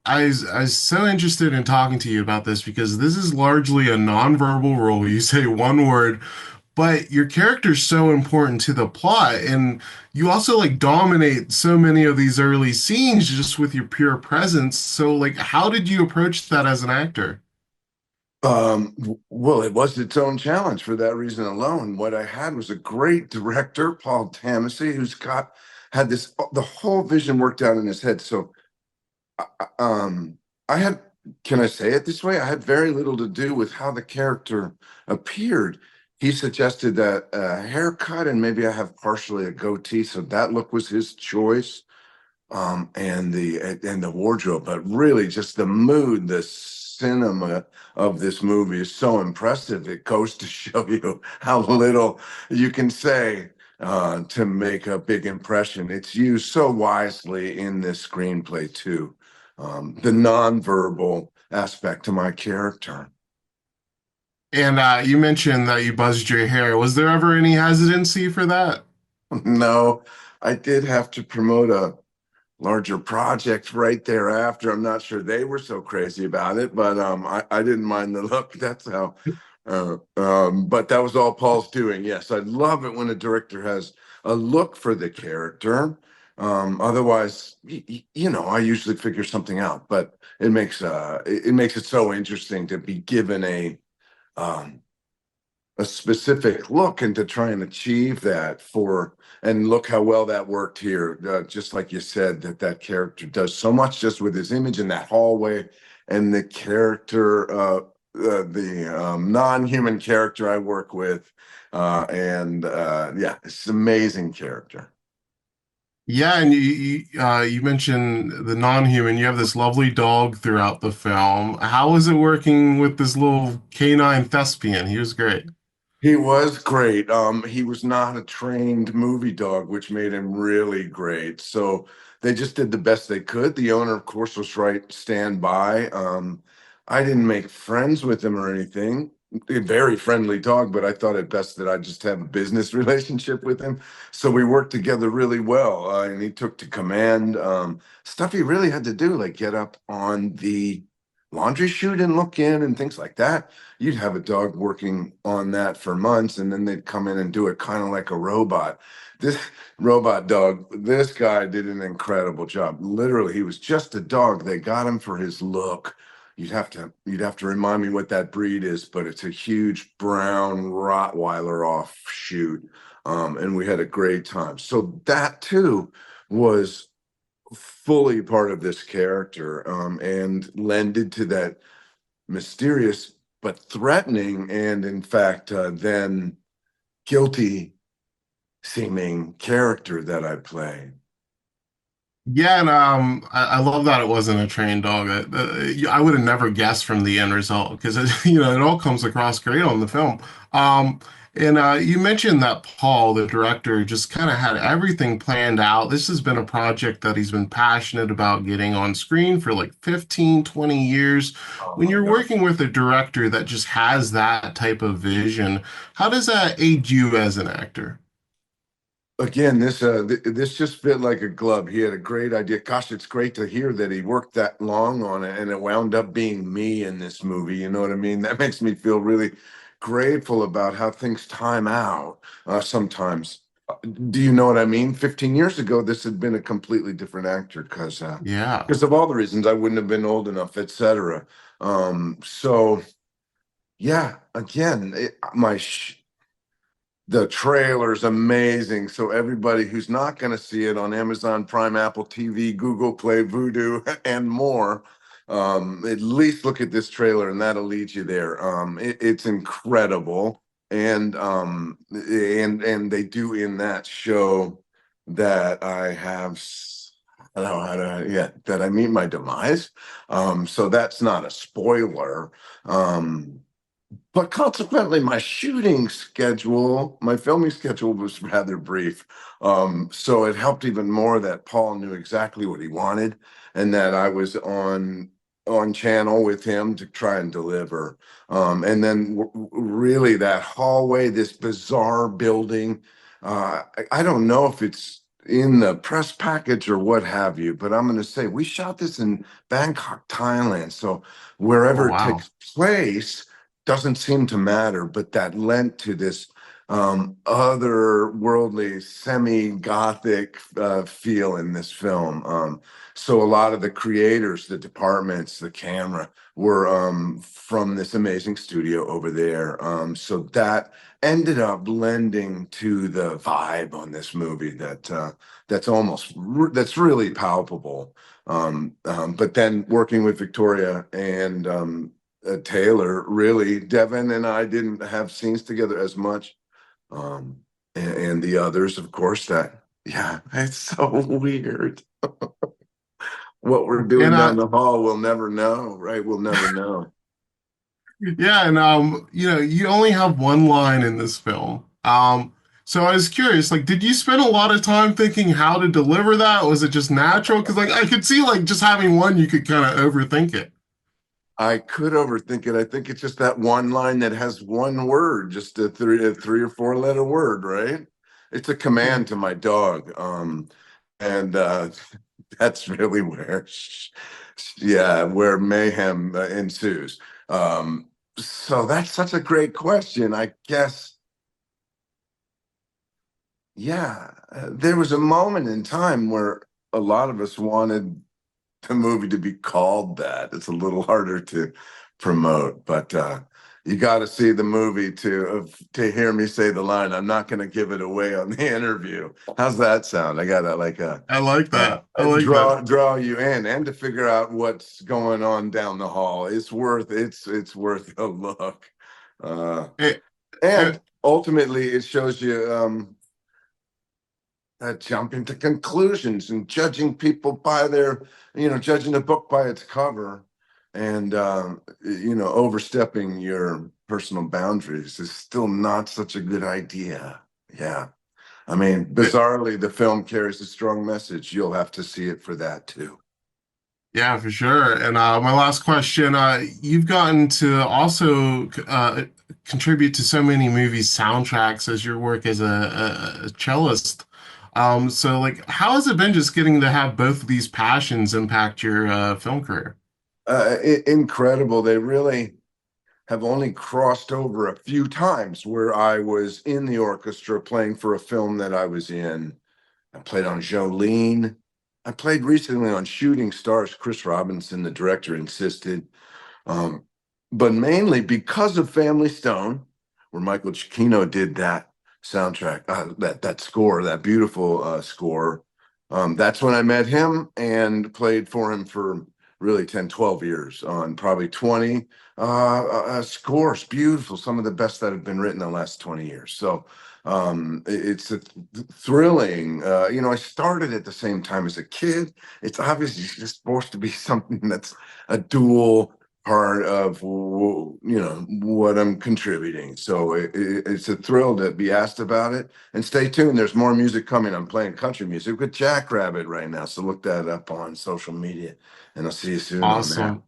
I was so interested in talking to you about this because this is largely a nonverbal role. You say one word, but your character's so important to the plot, and you also like dominate so many of these early scenes just with your pure presence. So, like, how did you approach that as an actor? Well, it was its own challenge for that reason alone. What I had was a great director, Paul Tamasy, had the whole vision worked out in his head. So, um, I had, can I say it this way? I had very little to do with how the character appeared. He suggested that a haircut and maybe I have partially a goatee, so that look was his choice. And the wardrobe, but really just the mood, the cinema of this movie is so impressive. It goes to show you how little you can say to make a big impression. It's used so wisely in this screenplay too. The nonverbal aspect to my character. And you mentioned that you buzzed your hair. Was there ever any hesitancy for that? No, I did have to promote a larger project right thereafter. I'm not sure they were so crazy about it, but I didn't mind the look. That's how. But that was all Paul's doing. Yes, I love it when a director has a look for the character. Otherwise, I usually figure something out. But it makes it so interesting to be given um, a specific look and to try and achieve that and look how well that worked here. Just like you said, that character does so much just with his image in that hallway, and the character, the non-human character I work with, and yeah, it's an amazing character. Yeah, and you mentioned the non-human. You have this lovely dog throughout the film. How was it working with this little canine thespian? He was great. He was great. He was not a trained movie dog, which made him really great. So they just did the best they could. The owner, of course, was right standby. I didn't make friends with him or anything. A very friendly dog, but I thought it best that I just have a business relationship with him. So we worked together really well, and he took to command. Stuff he really had to do, like get up on the laundry chute and look in and things like that. You'd have a dog working on that for months, and then they'd come in and do it kind of like a robot. This robot dog, this guy did an incredible job. Literally, he was just a dog. They got him for his look. You'd have to remind me what that breed is, but it's a huge brown Rottweiler offshoot. And we had a great time. So that too was fully part of this character, and lended to that mysterious but threatening and in fact then guilty seeming character that I play. Yeah, and I love that it wasn't a trained dog. I would have never guessed from the end result because it all comes across great on the film. Um, and you mentioned that Paul, the director, just kind of had everything planned out. This has been a project that he's been passionate about getting on screen for like 15, 20 years. Oh When my you're gosh. working with a director that just has that type of vision, how does that aid you as an actor? Again, this just fit like a glove. He had a great idea. Gosh, it's great to hear that he worked that long on it and it wound up being me in this movie. You know what I mean? That makes me feel really grateful about how things time out sometimes. Do you know what I mean? 15 years ago, this had been a completely different actor Yeah. because of all the reasons I wouldn't have been old enough, etc. So yeah, again, the trailer's amazing. So everybody who's not going to see it on Amazon Prime, Apple TV, Google Play, Vudu, and more, at least look at this trailer and that'll lead you there. It's incredible, and they do in that show that I don't know how to, yeah, that I meet my demise. So that's not a spoiler. But consequently, my filming schedule was rather brief. So it helped even more that Paul knew exactly what he wanted and that I was on channel with him to try and deliver. And then really that hallway, this bizarre building, I don't know if in the press package or what have you, but I'm going to say we shot this in Bangkok, Thailand. So Oh, wherever it wow. takes place doesn't seem to matter, but that lent to this otherworldly, semi-gothic feel in this film. So a lot of the creators, the departments, the camera were from this amazing studio over there. So that ended up blending to the vibe on this movie that's really palpable. But then working with Victoria and Taylor, really, Devon and I didn't have scenes together as much. Um, and the others, of course, yeah, it's so weird. What we're doing And down the hall, we'll never know, right? We'll never know. yeah, and you only have one line in this film. So I was curious, like, did you spend a lot of time thinking how to deliver that? Was it just natural? Because like I could see like just having one, you could kind of overthink it. I could overthink it. I think it's just that one line that has one word, just a three or four letter word, right? It's a Yeah. command to my dog. And that's really yeah, where mayhem ensues. So that's such a great question. I guess, yeah, there was a moment in time where a lot of us wanted the movie to be called that. It's a little harder to promote, but you got to see the movie to hear me say the line. I'm not going to give it away on the interview. How's that sound? I got to I like that. I like that. draw you in, and to figure out what's going on down the hall. It's worth a look. Uh, Eh, eh, and ultimately, it shows you jumping to conclusions and judging people by judging a book by its cover, and overstepping your personal boundaries is still not such a good idea. Yeah. I mean, eh, bizarrely, the film carries a strong message. You'll have to see it for that too. yeah, for sure. And my last question, you've gotten to also contribute to so many movies soundtracks as your work as a cellist. So like, how has it been just getting to have both of these passions impact your film career? Incredible. They really have only crossed over a few times where I was in the orchestra playing for a film that I was in. I played on Jolene. I played recently on Shooting Stars. Chris Robinson, the director, insisted. Um, but mainly because of Family Stone, where Michael Giacchino did that soundtrack, that score, that beautiful score. That's when I met him and played for him for really 10, 12 years on probably 20 scores. Beautiful, some of the best that have been written in the last 20 years. So it's thrilling. I started at the same time as a kid. It's obviously just supposed to be something that's a dual part of what I'm contributing. So it's a thrill to be asked about it. And stay tuned. There's more music coming. I'm playing country music with Jackrabbit right now. So look that up on social media, and I'll see you soon on that. Awesome.